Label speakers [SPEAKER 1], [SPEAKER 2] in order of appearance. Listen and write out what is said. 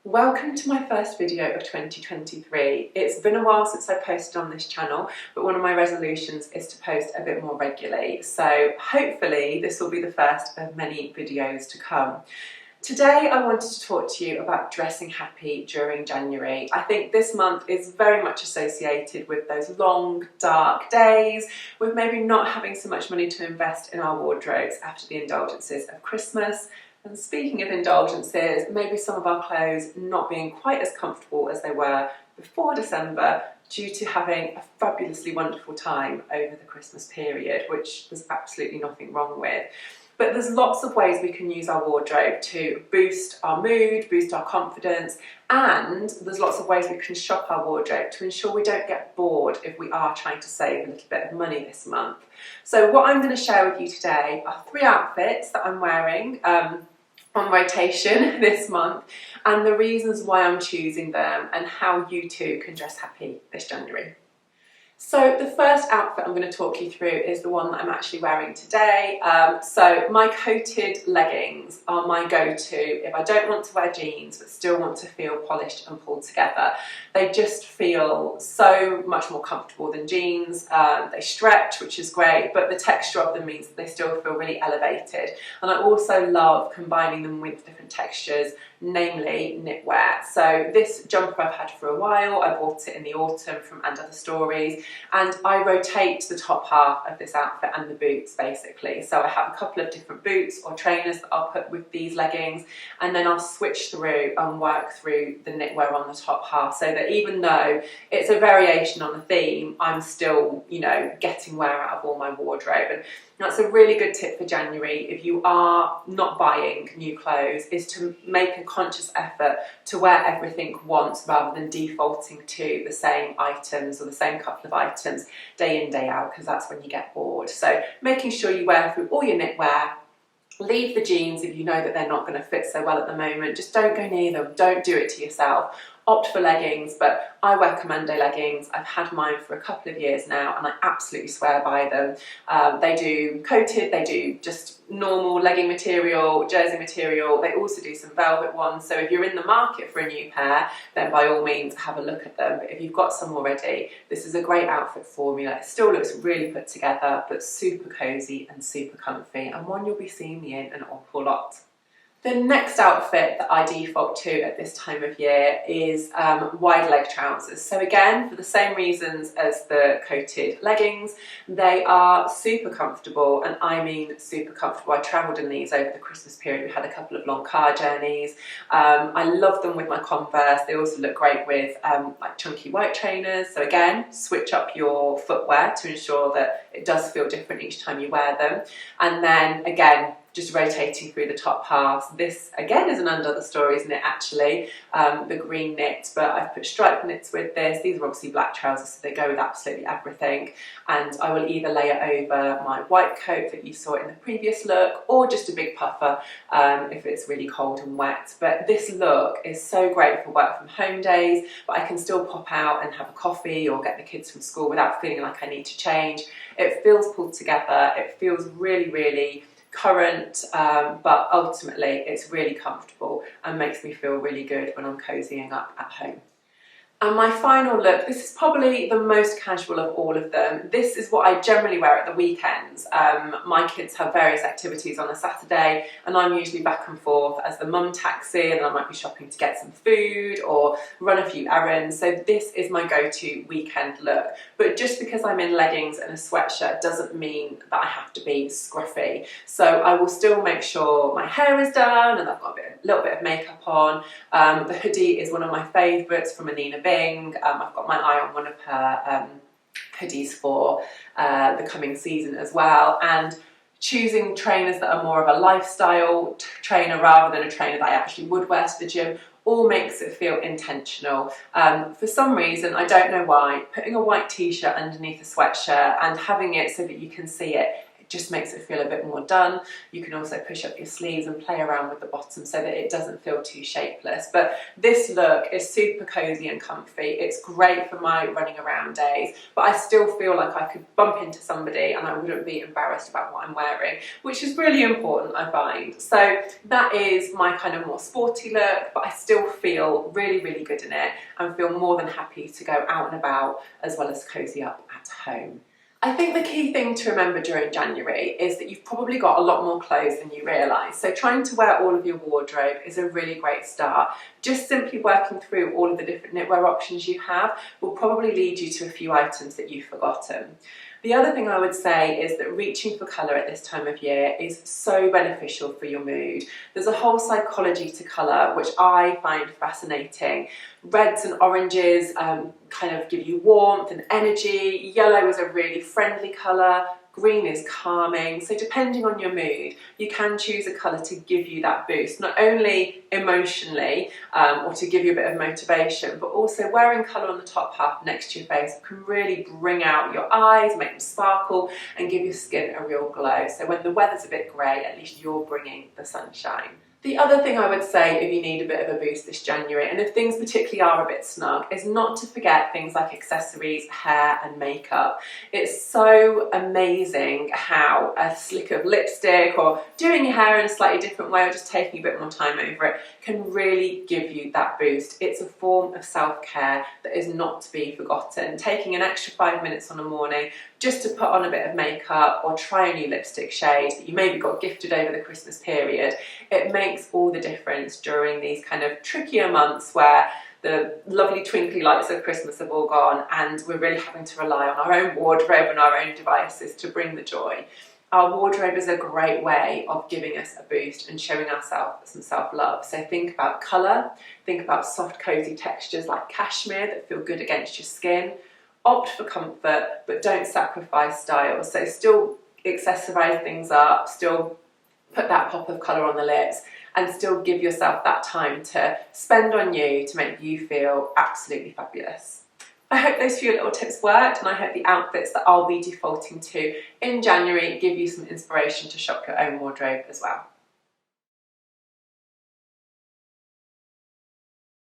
[SPEAKER 1] Welcome to my first video of 2023. It's been a while since I posted on this channel, but one of my resolutions is to post a bit more regularly. So hopefully this will be the first of many videos to come. Today I wanted to talk to you about dressing happy during January. I think this month is very much associated with those long, dark days, with maybe not having so much money to invest in our wardrobes after the indulgences of Christmas. And speaking of indulgences, maybe some of our clothes not being quite as comfortable as they were before December due to having a fabulously wonderful time over the Christmas period, which there's absolutely nothing wrong with. But there's lots of ways we can use our wardrobe to boost our mood, boost our confidence, and there's lots of ways we can shop our wardrobe to ensure we don't get bored if we are trying to save a little bit of money this month. So what I'm going to share with you today are 3 outfits that I'm wearing on rotation this month, and the reasons why I'm choosing them and how you too can dress happy this January. So the first outfit I'm going to talk you through is the one that I'm actually wearing today. So my coated leggings are my go-to if I don't want to wear jeans but still want to feel polished and pulled together. They just feel so much more comfortable than jeans. They stretch, which is great, but the texture of them means that they still feel really elevated. And I also love combining them with different textures, namely knitwear. So this jumper I've had for a while. I bought it in the autumn from And Other Stories, and I rotate the top half of this outfit and the boots basically. So I have a couple of different boots or trainers that I'll put with these leggings, and then I'll switch through and work through the knitwear on the top half, so that even though it's a variation on the theme, I'm still, getting wear out of all my wardrobe. And that's a really good tip for January if you are not buying new clothes, is to make a conscious effort to wear everything once rather than defaulting to the same items or the same couple of items day in, day out, because that's when you get bored. So making sure you wear through all your knitwear. Leave the jeans if you know that they're not going to fit so well at the moment. Just don't go near them. Don't do it to yourself. Opt for leggings, but I wear commando leggings. I've had mine for a couple of years now and I absolutely swear by them. They do coated, they do just normal legging material, jersey material. They also do some velvet ones. So if you're in the market for a new pair, then by all means have a look at them. But if you've got some already, this is a great outfit formula. It still looks really put together, but super cozy and super comfy, and one you'll be seeing me in an awful lot. The next outfit that I default to at this time of year is wide leg trousers. So again, for the same reasons as the coated leggings, they are super comfortable, and I mean super comfortable. I travelled in these over the Christmas period. We had a couple of long car journeys. I love them with my Converse. They also look great with like chunky white trainers. So again, switch up your footwear to ensure that it does feel different each time you wear them. And then again, just rotating through the top halves. This again is an And Other Stories knit actually, the green knit, but I've put striped knits with this. These are obviously black trousers, so they go with absolutely everything. And I will either lay it over my white coat that you saw in the previous look, or just a big puffer if it's really cold and wet. But this look is so great for work from home days, but I can still pop out and have a coffee or get the kids from school without feeling like I need to change. It feels pulled together, it feels really, really current, but ultimately it's really comfortable and makes me feel really good when I'm cozying up at home. And my final look, this is probably the most casual of all of them. This is what I generally wear at the weekends. My kids have various activities on a Saturday, and I'm usually back and forth as the mum taxi, and I might be shopping to get some food or run a few errands. So this is my go-to weekend look. But just because I'm in leggings and a sweatshirt doesn't mean that I have to be scruffy. So I will still make sure my hair is done and I've got a little bit of makeup on. The hoodie is one of my favourites from Anina Bing. I've got my eye on one of her hoodies for the coming season as well, and choosing trainers that are more of a lifestyle trainer rather than a trainer that I actually would wear to the gym all makes it feel intentional. For some reason, I don't know why, putting a white t-shirt underneath a sweatshirt and having it so that you can see it just makes it feel a bit more done. You can also push up your sleeves and play around with the bottom so that it doesn't feel too shapeless. But this look is super cozy and comfy. It's great for my running around days, but I still feel like I could bump into somebody and I wouldn't be embarrassed about what I'm wearing, which is really important, I find. So that is my kind of more sporty look, but I still feel really, really good in it and feel more than happy to go out and about as well as cozy up at home. I think the key thing to remember during January is that you've probably got a lot more clothes than you realise. So trying to wear all of your wardrobe is a really great start. Just simply working through all of the different knitwear options you have will probably lead you to a few items that you've forgotten. The other thing I would say is that reaching for colour at this time of year is so beneficial for your mood. There's a whole psychology to colour which I find fascinating. Reds and oranges kind of give you warmth and energy. Yellow is a really friendly colour. Green is calming. So depending on your mood, you can choose a colour to give you that boost, not only emotionally or to give you a bit of motivation, but also wearing colour on the top half next to your face can really bring out your eyes, make them sparkle and give your skin a real glow. So when the weather's a bit grey, at least you're bringing the sunshine. The other thing I would say if you need a bit of a boost this January, and if things particularly are a bit snug, is not to forget things like accessories, hair and makeup. It's so amazing how a slick of lipstick or doing your hair in a slightly different way or just taking a bit more time over it can really give you that boost. It's a form of self-care that is not to be forgotten. Taking an extra 5 minutes on a morning just to put on a bit of makeup or try a new lipstick shade that you maybe got gifted over the Christmas period, it makes all the difference during these kind of trickier months where the lovely twinkly lights of Christmas have all gone and we're really having to rely on our own wardrobe and our own devices to bring the joy. Our wardrobe is a great way of giving us a boost and showing ourselves some self-love. So think about colour, think about soft cozy textures like cashmere that feel good against your skin. Opt for comfort, but don't sacrifice style. So still accessorize things up, still put that pop of colour on the lips, and still give yourself that time to spend on you to make you feel absolutely fabulous. I hope those few little tips worked, and I hope the outfits that I'll be defaulting to in January give you some inspiration to shop your own wardrobe as well.